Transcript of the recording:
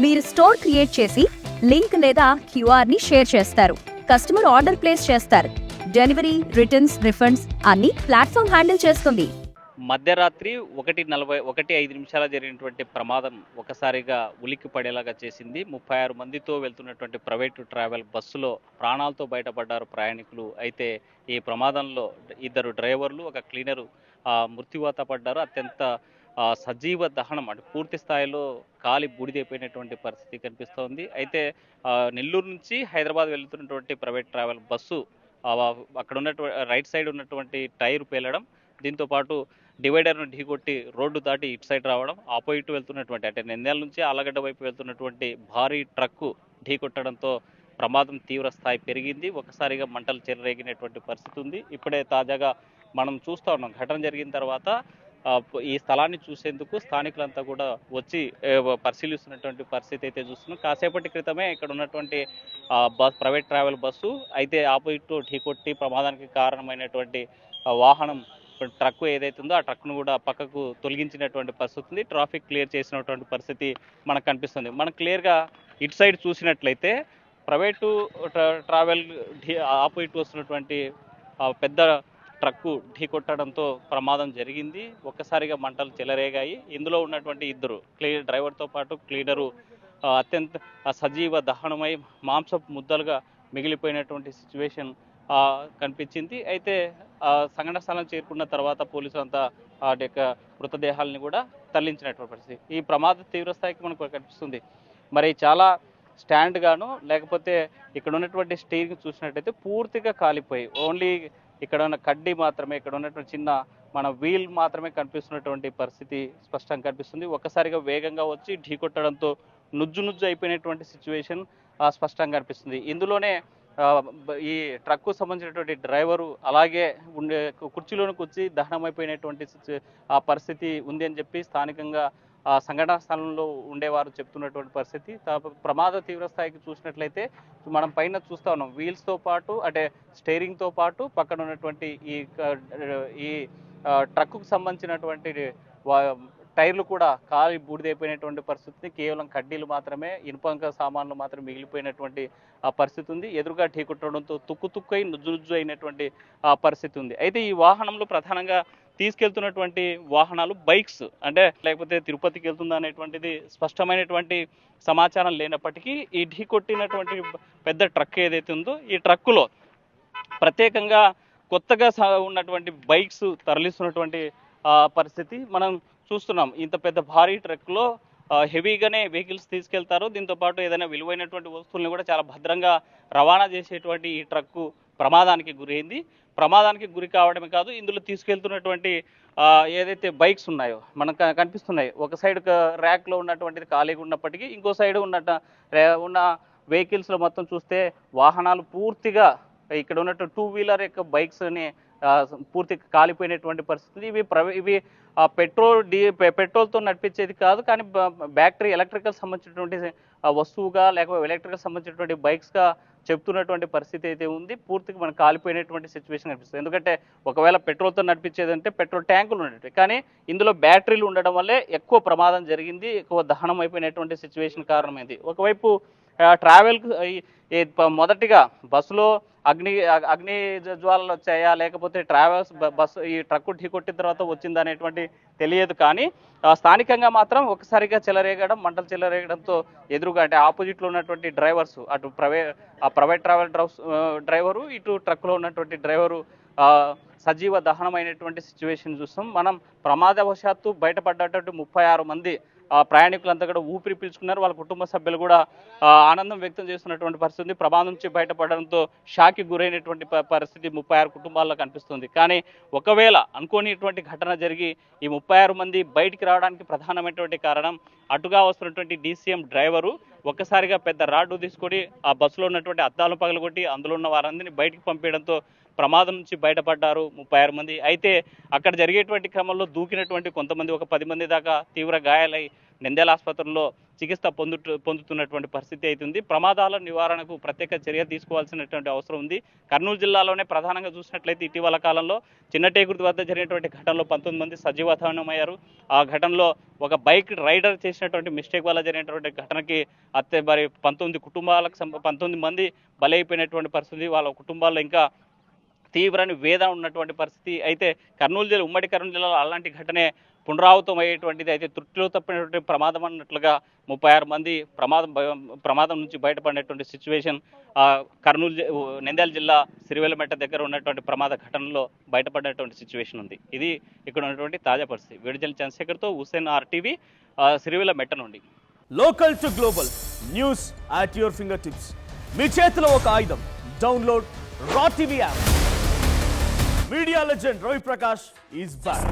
మీరు store create చేసి link లేదా క్యూఆర్ని షేర్ చేస్తారు. కస్టమర్ ఆర్డర్ ప్లేస్ చేస్తారు. డెలివరీ, రిటర్న్స్, రిఫండ్స్ అన్ని ప్లాట్ఫామ్ హ్యాండిల్ చేస్తుంది. మధ్యరాత్రి 1:45 జరిగినటువంటి ప్రమాదం ఒకసారిగా ఉలిక్కి పడేలాగా చేసింది. 36 మందితో వెళ్తున్నటువంటి ప్రైవేటు ట్రావెల్ బస్సులో ప్రాణాలతో బయటపడ్డారు ప్రయాణికులు. అయితే ఈ ప్రమాదంలో 2 డ్రైవర్లు, ఒక క్లీనరు మృత్యువాత పడ్డారు. అత్యంత సజీవ దహనం అంటే పూర్తి స్థాయిలో కాలి బూడిదైపోయినటువంటి పరిస్థితి కనిపిస్తోంది. అయితే నెల్లూరు నుంచి హైదరాబాద్ వెళ్తున్నటువంటి ప్రైవేట్ ట్రావెల్ బస్సు అక్కడ ఉన్నటువంటి రైట్ సైడ్ ఉన్నటువంటి టైర్ పేలడం, దీంతో పాటు డివైడర్ను ఢీకొట్టి రోడ్డు దాటి ఇటు సైడ్ రావడం, ఆపోజిట్ వెళ్తున్నటువంటి అంటే నంద్యాల నుంచి ఆళ్లగడ్డ వైపు వెళ్తున్నటువంటి భారీ ట్రక్కు ఢీకొట్టడంతో ప్రమాదం తీవ్ర స్థాయి పెరిగింది. ఒకసారిగా మంటలు చెలరేగినటువంటి పరిస్థితి ఉంది. ఇప్పుడే తాజాగా మనం చూస్తూ ఉన్నాం. ఘటన జరిగిన తర్వాత ఈ స్థలాన్ని చూసేందుకు స్థానికులంతా కూడా వచ్చి పరిశీలిస్తున్నటువంటి పరిస్థితి అయితే చూస్తున్నాం. కాసేపటి క్రితమే ఇక్కడ ఉన్నటువంటి ప్రైవేట్ ట్రావెల్ బస్సు అయితే ఆపోజిట్ ఢీకొట్టి ప్రమాదానికి కారణమైనటువంటి వాహనం ట్రక్ ఏదైతే ఉందో ఆ ట్రక్ను కూడా పక్కకు తొలగించినటువంటి పరిస్థితి ఉంది. ట్రాఫిక్ క్లియర్ చేసినటువంటి పరిస్థితి మనకు కనిపిస్తుంది. మనం క్లియర్గా ఇటు సైడ్ చూసినట్లయితే ప్రైవేటు ట్రావెల్ ఆపోజిట్ వస్తున్నటువంటి పెద్ద ట్రక్కు ఢీకొట్టడంతో ప్రమాదం జరిగింది. ఒక్కసారిగా మంటలు చెలరేగాయి. ఇందులో ఉన్నటువంటి 2 డ్రైవర్తో పాటు క్లీనరు అత్యంత సజీవ దహనమై మాంసపు ముద్దలుగా మిగిలిపోయినటువంటి సిచ్యువేషన్ కనిపించింది. అయితే సంఘటన స్థలం చేరుకున్న తర్వాత పోలీసులు అంతా ఆ యొక్క మృతదేహాలని కూడా తరలించినటువంటి పరిస్థితి. ఈ ప్రమాద తీవ్రస్థాయికి మనకు కనిపిస్తుంది. మరి చాలా స్టాండ్ గాను లేకపోతే ఇక్కడ ఉన్నటువంటి స్టీరింగ్ చూసినట్టయితే పూర్తిగా కాలిపోయి ఓన్లీ ఇక్కడ ఉన్న కడ్డీ మాత్రమే, ఇక్కడ ఉన్నటువంటి చిన్న మన వీల్ మాత్రమే కనిపిస్తున్నటువంటి పరిస్థితి స్పష్టంగా కనిపిస్తుంది. ఒక్కసారిగా వేగంగా వచ్చి ఢీకొట్టడంతో నుజ్జు అయిపోయినటువంటి సిచ్యువేషన్ స్పష్టంగా కనిపిస్తుంది. ఇందులోనే ఈ ట్రక్కు సంబంధించినటువంటి డ్రైవరు అలాగే ఉండే కుర్చీలోని కూర్చి దహనమైపోయినటువంటి పరిస్థితి ఉంది అని చెప్పి స్థానికంగా సంఘటనా స్థలంలో ఉండేవారు చెప్తున్నటువంటి పరిస్థితి. ప్రమాద తీవ్రస్థాయికి చూసినట్లయితే మనం పైన చూస్తూ ఉన్నాం. వీల్స్తో పాటు అంటే స్టీరింగ్తో పాటు పక్కన ఉన్నటువంటి ఈ ట్రక్కుకు సంబంధించినటువంటి టైర్లు కూడా కాలి బూడిదైపోయినటువంటి పరిస్థితి. కేవలం కడ్డీలు మాత్రమే, ఇనుపంక సామాన్లు మాత్రమే మిగిలిపోయినటువంటి పరిస్థితి ఉంది. ఎదురుగా ఢీకొట్టడంతో తుక్కు నుజ్జు అయినటువంటి పరిస్థితి ఉంది. అయితే ఈ వాహనంలో ప్రధానంగా తీసుకెళ్తున్నటువంటి వాహనాలు బైక్స్ అంటే లేకపోతే తిరుపతికి వెళ్తుందా అనేటువంటిది స్పష్టమైనటువంటి సమాచారం లేనప్పటికీ ఈ ఢీకొట్టినటువంటి పెద్ద ట్రక్ ఏదైతే ఉందో ఈ ట్రక్కులో ప్రత్యేకంగా కొత్తగా ఉన్నటువంటి బైక్స్ తరలిస్తున్నటువంటి పరిస్థితి మనం చూస్తున్నాం. ఇంత పెద్ద భారీ ట్రక్లో హెవీగానే వెహికల్స్ తీసుకెళ్తారు. దీంతో పాటు ఏదైనా విలువైనటువంటి వస్తువులను కూడా చాలా భద్రంగా రవాణా చేసేటువంటి ఈ ట్రక్కు ప్రమాదానికి గురైంది. ప్రమాదానికి గురి కావడమే కాదు, ఇందులో తీసుకెళ్తున్నటువంటి ఏదైతే బైక్స్ ఉన్నాయో మనకు కనిపిస్తున్నాయి. ఒక సైడ్ ర్యాక్లో ఉన్నటువంటిది ఖాళీగా ఉన్నప్పటికీ ఇంకో సైడ్ ఉన్న వెహికల్స్లో మొత్తం చూస్తే వాహనాలు పూర్తిగా ఇక్కడ ఉన్నట్టు 2 వీలర్ యొక్క బైక్స్ని పూర్తిగా కాలిపోయినటువంటి పరిస్థితి. ఇవి పెట్రోల్తో నడిపించేది కాదు, కానీ బ్యాటరీ ఎలక్ట్రికల్ సంబంధించినటువంటి వస్తువుగా లేకపోతే ఎలక్ట్రికల్ సంబంధించినటువంటి బైక్స్గా చెప్తున్నటువంటి పరిస్థితి అయితే ఉంది. పూర్తిగా మనకు కాలిపోయినటువంటి సిచ్యువేషన్ కనిపిస్తుంది. ఎందుకంటే ఒకవేళ పెట్రోల్తో నడిపించేదంటే పెట్రోల్ ట్యాంకులు ఉండేవి, కానీ ఇందులో బ్యాటరీలు ఉండడం వల్లే ఎక్కువ ప్రమాదం జరిగింది, ఎక్కువ దహనం అయిపోయినటువంటి సిచ్యువేషన్ కారణమైంది. ఒకవైపు ట్రావెల్కు మొదటిగా బస్సులో అగ్ని జ్వాలలు వచ్చాయా లేకపోతే ట్రావెల్స్ బస్సు ఈ ట్రక్కు ఢీకొట్టిన తర్వాత వచ్చిందా అనేటువంటి తెలియదు, కానీ స్థానికంగా మాత్రం ఒకసారిగా మంటలు చెలరేగడంతో ఎదురుగా అంటే ఆపోజిట్లో ఉన్నటువంటి డ్రైవర్స్ అటు ప్రైవేట్ ట్రావెల్ డ్రైవరు ఇటు ట్రక్లో ఉన్నటువంటి డ్రైవరు సజీవ దహనమైనటువంటి సిచ్యువేషన్ చూస్తాం. మనం ప్రమాదవశాత్తు బయటపడ్డటువంటి 36 మంది ప్రయాణికులంతా కూడా ఊపిరి పీల్చుకున్నారు. వాళ్ళ కుటుంబ సభ్యులు కూడా ఆనందం వ్యక్తం చేస్తున్నటువంటి పరిస్థితి. ప్రమాదం నుంచి బయటపడడంతో షాక్కి గురైనటువంటి పరిస్థితి 36 కుటుంబాల్లో కనిపిస్తుంది. కానీ ఒకవేళ అనుకోనిటువంటి ఘటన జరిగి ఈ 36 మంది బయటికి రావడానికి ప్రధానమైనటువంటి కారణం అటుగా వస్తున్నటువంటి DCM డ్రైవరు ఒక్కసారిగా పెద్ద రాడ్డు తీసుకొని ఆ బస్సులో ఉన్నటువంటి అద్దాలు పగలగొట్టి అందులో ఉన్న వారందరినీ బయటికి పంపించడంతో ప్రమాదం నుంచి బయటపడ్డారు 36 మంది. అయితే అక్కడ జరిగేటువంటి క్రమంలో దూకినటువంటి కొంతమంది ఒక 10 మంది దాకా తీవ్ర గాయాలై నంద్యాల ఆసుపత్రిలో చికిత్స పొందుతున్నటువంటి పరిస్థితి అవుతుంది. ప్రమాదాల నివారణకు ప్రత్యేక చర్య తీసుకోవాల్సినటువంటి అవసరం ఉంది. కర్నూలు జిల్లాలోనే ప్రధానంగా చూసినట్లయితే ఇటీవల కాలంలో చిన్నటేగుర్తి వద్ద జరిగినటువంటి ఘటనలో 19 మంది సజీవదహనమయ్యారు. ఆ ఘటనలో ఒక బైక్ రైడర్ చేసినటువంటి మిస్టేక్ వల్ల జరిగినటువంటి ఘటనకి మరి 19 మంది బలైపోయినటువంటి పరిస్థితి. వాళ్ళ కుటుంబాల్లో ఇంకా తీవ్రని వేదన ఉన్నటువంటి పరిస్థితి. అయితే ఉమ్మడి కర్నూలు జిల్లాలో అలాంటి ఘటనే పునరావృతం అయ్యేటువంటిది. అయితే తృప్తిలో తప్పినటువంటి ప్రమాదం అన్నట్లుగా 36 మంది ప్రమాదం నుంచి బయటపడినటువంటి సిచ్యువేషన్ నంద్యాల జిల్లా సిరివెల్లమెట్ట దగ్గర ఉన్నటువంటి ప్రమాద ఘటనలో బయటపడినటువంటి సిచ్యువేషన్ ఉంది. ఇది ఇక్కడ ఉన్నటువంటి తాజా పరిస్థితి. వేడిజల్ చంద్రశేఖర్తో హుస్సేన్ RTV, సిరివెల్లమెట్ట నుండి. Local to global news at your fingertips. మీ చేతిలో ఒక ఆయుధం. Download Raw TV app. Media legend Ravi Prakash is back.